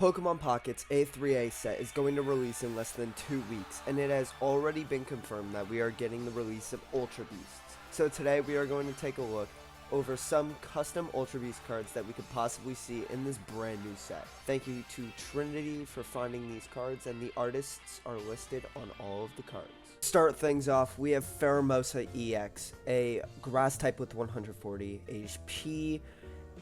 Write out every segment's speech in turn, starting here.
Pokemon Pocket's A3A set is going to release in less than 2 weeks, and it has already been confirmed that we are getting the release of Ultra Beasts. So today we are going to take a look over some custom Ultra Beast cards that we could possibly see in this brand new set. Thank you to Trinity for finding these cards, and the artists are listed on all of the cards. Start things off, we have Pheromosa EX, a grass type with 140 HP,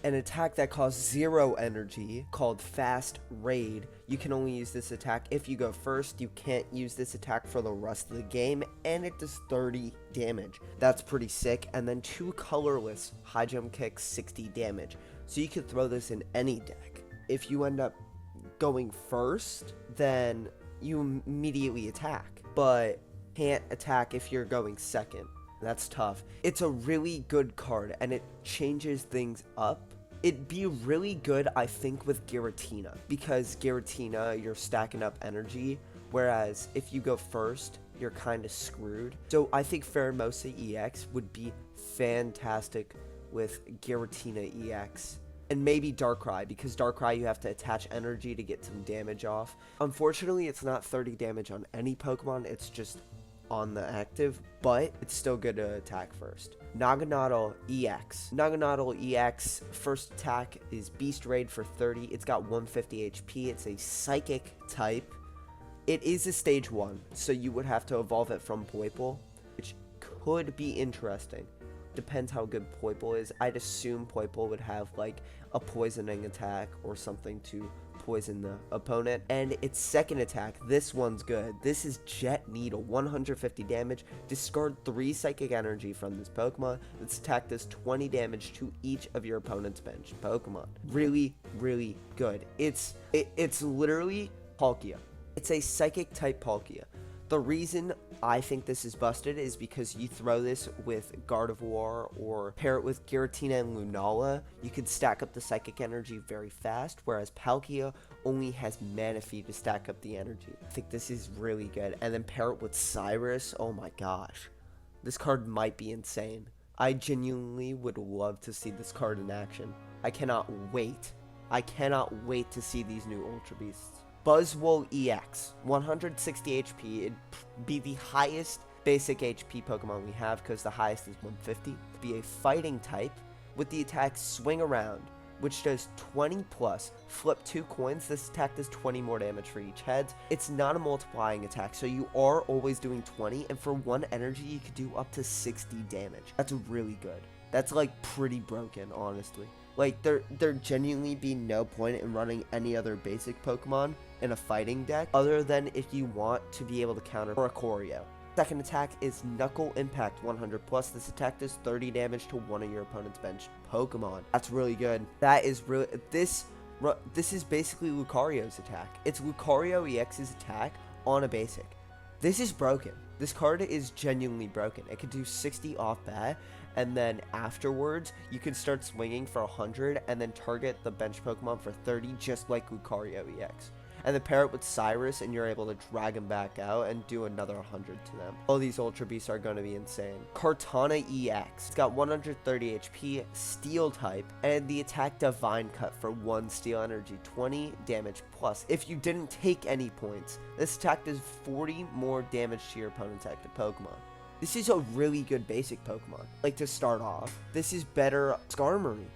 an attack that costs 0 energy called Fast Raid. You can only use this attack if you go first. You can't use this attack for the rest of the game, and it does 30 damage. That's pretty sick. And then 2 colorless high jump kicks, 60 damage. So you could throw this in any deck. If you end up going first, then you immediately attack, but can't attack if you're going second. That's tough. It's a really good card, and it changes things up. It'd be really good, I think, with Giratina, because Giratina, you're stacking up energy, whereas if you go first, you're kind of screwed. So I think Pheromosa EX would be fantastic with Giratina EX. And maybe Darkrai, because Darkrai you have to attach energy to get some damage off. Unfortunately, it's not 30 damage on any Pokemon, it's just on the active, but it's still good to attack first. Naganadel EX. Naganadel EX, first attack is Beast Raid for 30. It's got 150 HP. It's a psychic type. It is a stage 1, so you would have to evolve it from Poipole, which could be interesting. Depends how good Poipole is. I'd assume Poipole would have like a poisoning attack or something to poison the opponent. And its second attack, this one's good. This is Jet Needle, 150 damage. Discard 3 psychic energy from this Pokemon. This attack does 20 damage to each of your opponent's bench Pokemon. Really, really good. It's literally Palkia. It's a psychic type Palkia. The reason I think this is busted is because you throw this with Gardevoir or pair it with Giratina and Lunala, you can stack up the psychic energy very fast, whereas Palkia only has Manaphy to stack up the energy. I think this is really good. And then pair it with Cyrus, oh my gosh. This card might be insane. I genuinely would love to see this card in action. I cannot wait. I cannot wait to see these new Ultra Beasts. Buzzwole EX, 160 HP. It'd be the highest basic HP Pokemon we have because the highest is 150. It'd be a fighting type with the attack Swing Around, which does 20 plus. Flip 2 coins. This attack does 20 more damage for each head. It's not a multiplying attack, so you are always doing 20, and for 1 energy, you could do up to 60 damage. That's really good. That's like pretty broken, honestly. Like, there genuinely be no point in running any other basic Pokemon in a fighting deck, other than if you want to be able to counter Oricorio. Second attack is Knuckle Impact 100 plus. This attack does 30 damage to one of your opponent's bench Pokemon. That's really good. That is really, this is basically Lucario's attack. It's Lucario EX's attack on a basic. This is broken. This card is genuinely broken. It could do 60 off bat, and then afterwards, you can start swinging for 100, and then target the bench Pokemon for 30, just like Lucario EX. And then pair it with Cyrus, and you're able to drag them back out and do another 100 to them. All these Ultra Beasts are going to be insane. Kartana EX. It's got 130 HP, Steel type, and the attack Divine Cut for 1 Steel energy, 20 damage plus. If you didn't take any points, this attack does 40 more damage to your opponent's active Pokemon. This is a really good basic Pokemon. Like, to start off, this is better Skarmory.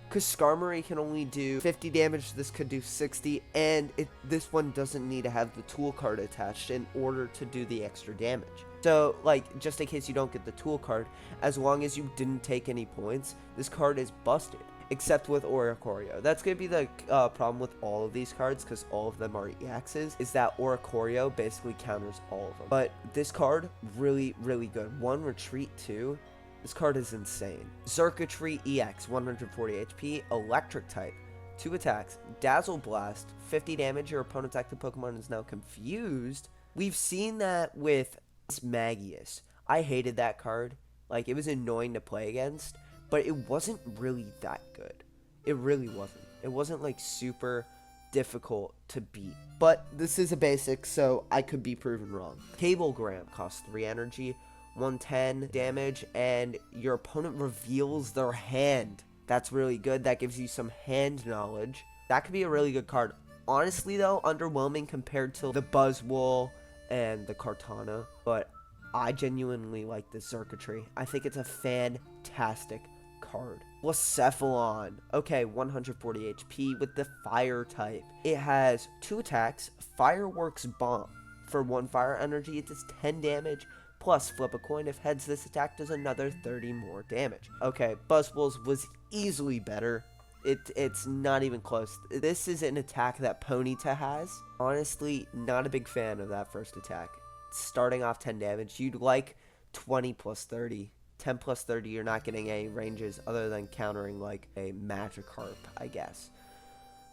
Because Skarmory can only do 50 damage, this could do 60, and this one doesn't need to have the tool card attached in order to do the extra damage. So, like, just in case you don't get the tool card, as long as you didn't take any points, this card is busted. Except with Oricorio. That's going to be the problem with all of these cards, because all of them are EXs, is that Oricorio basically counters all of them. But this card, really, really good. 1 Retreat 2. This card is insane. Xurkitree EX, 140 HP, Electric type, 2 attacks, Dazzle Blast, 50 damage. Your opponent's active Pokemon is now confused. We've seen that with Magius. I hated that card. Like, it was annoying to play against, but it wasn't really that good. It really wasn't. It wasn't like super difficult to beat. But this is a basic, so I could be proven wrong. Cablegram costs 3 energy, 110 damage, and your opponent reveals their hand. That's really good. That gives you some hand knowledge. That could be a really good card. Honestly though, underwhelming compared to the Buzzwole and the Kartana, but I genuinely like the circuitry. I think it's a fantastic card. Blacephalon. Okay, 140 HP with the fire type. It has 2 attacks, Fireworks Bomb. For 1 fire energy, it does 10 damage, plus flip a coin. If heads, this attack does another 30 more damage. Okay, Buzzwole's was easily better. It's not even close. This is an attack that Ponyta has. Honestly, not a big fan of that first attack. Starting off 10 damage, you'd like 20 plus 30. 10 plus 30, you're not getting any ranges other than countering like a Magikarp, I guess.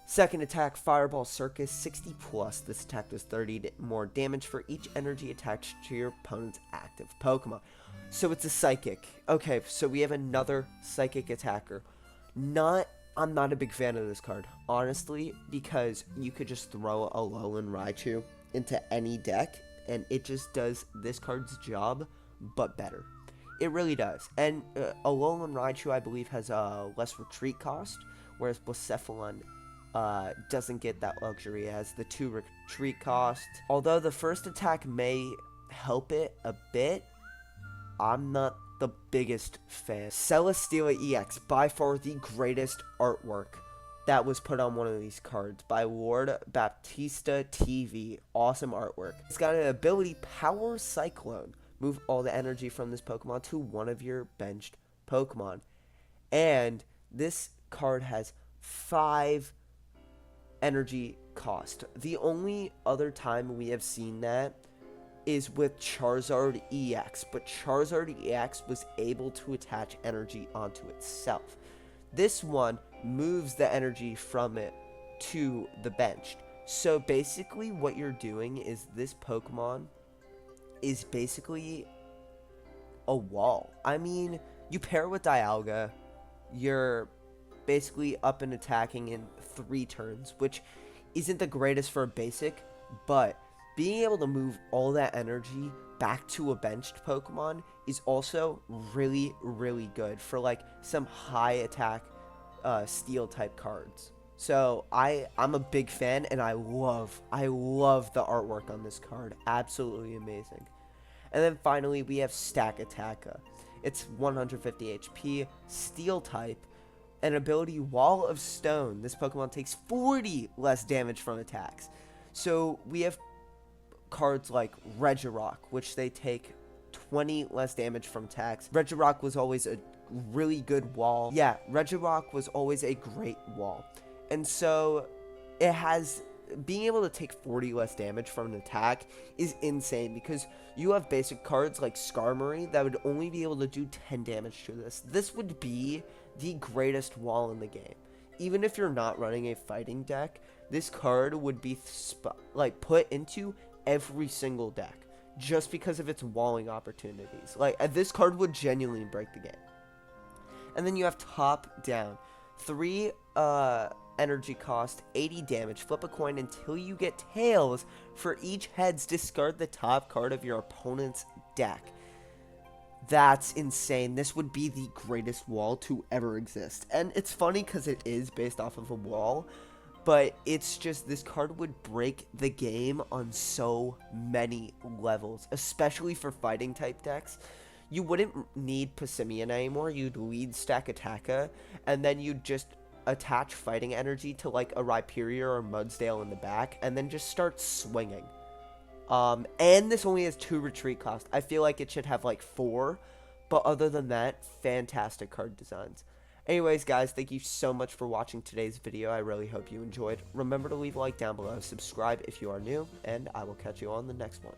Second attack, Fireball Circus, 60 plus. This attack does 30 more damage for each energy attached to your opponent's active Pokemon. So it's a Psychic. Okay, so we have another Psychic attacker. I'm not a big fan of this card, honestly, because you could just throw a Alolan Raichu into any deck, and it just does this card's job, but better. It really does. And Alolan Raichu, I believe, has a less retreat cost, whereas Blacephalon doesn't get that luxury. It has the 2 retreat cost. Although the first attack may help it a bit, I'm not the biggest fan. Celesteela EX, by far the greatest artwork that was put on one of these cards by Lord Baptista TV. Awesome artwork. It's got an ability, Power Cyclone. Move all the energy from this Pokemon to one of your benched Pokemon. And this card has 5 energy cost. The only other time we have seen that is with Charizard EX, but Charizard EX was able to attach energy onto itself. This one moves the energy from it to the benched. So basically what you're doing is this Pokemon is basically a wall. I mean, you pair it with Dialga, you're basically up and attacking in 3 turns, which isn't the greatest for a basic, but being able to move all that energy back to a benched Pokemon is also really, really good for like some high attack steel type cards. So I'm a big fan, and I love the artwork on this card. Absolutely amazing. And then finally we have Stakataka. It's 150 HP, steel type, an ability Wall of Stone. This Pokemon takes 40 less damage from attacks. So we have cards like Regirock, which they take 20 less damage from attacks. Regirock was always a really good wall. Yeah, Regirock was always a great wall. And so it has, being able to take 40 less damage from an attack is insane, because you have basic cards like Skarmory that would only be able to do 10 damage to this. This would be the greatest wall in the game. Even if you're not running a fighting deck, this card would be put into every single deck just because of its walling opportunities. Like, this card would genuinely break the game. And then you have Top Down. 3 energy cost, 80 damage. Flip a coin until you get tails. For each heads, discard the top card of your opponent's deck. That's insane. This would be the greatest wall to ever exist. And it's funny because it is based off of a wall, but it's just, this card would break the game on so many levels, especially for fighting type decks. You wouldn't need Passimian anymore. You'd lead Stakataka, and then you'd just attach fighting energy to like a Rhyperior or Mudsdale in the back, and then just start swinging. And this only has 2 retreat cost. I feel like it should have like 4, but other than that, fantastic card designs. Anyways, guys, thank you so much for watching today's video. I really hope you enjoyed. Remember to leave a like down below, subscribe if you are new, and I will catch you on the next one.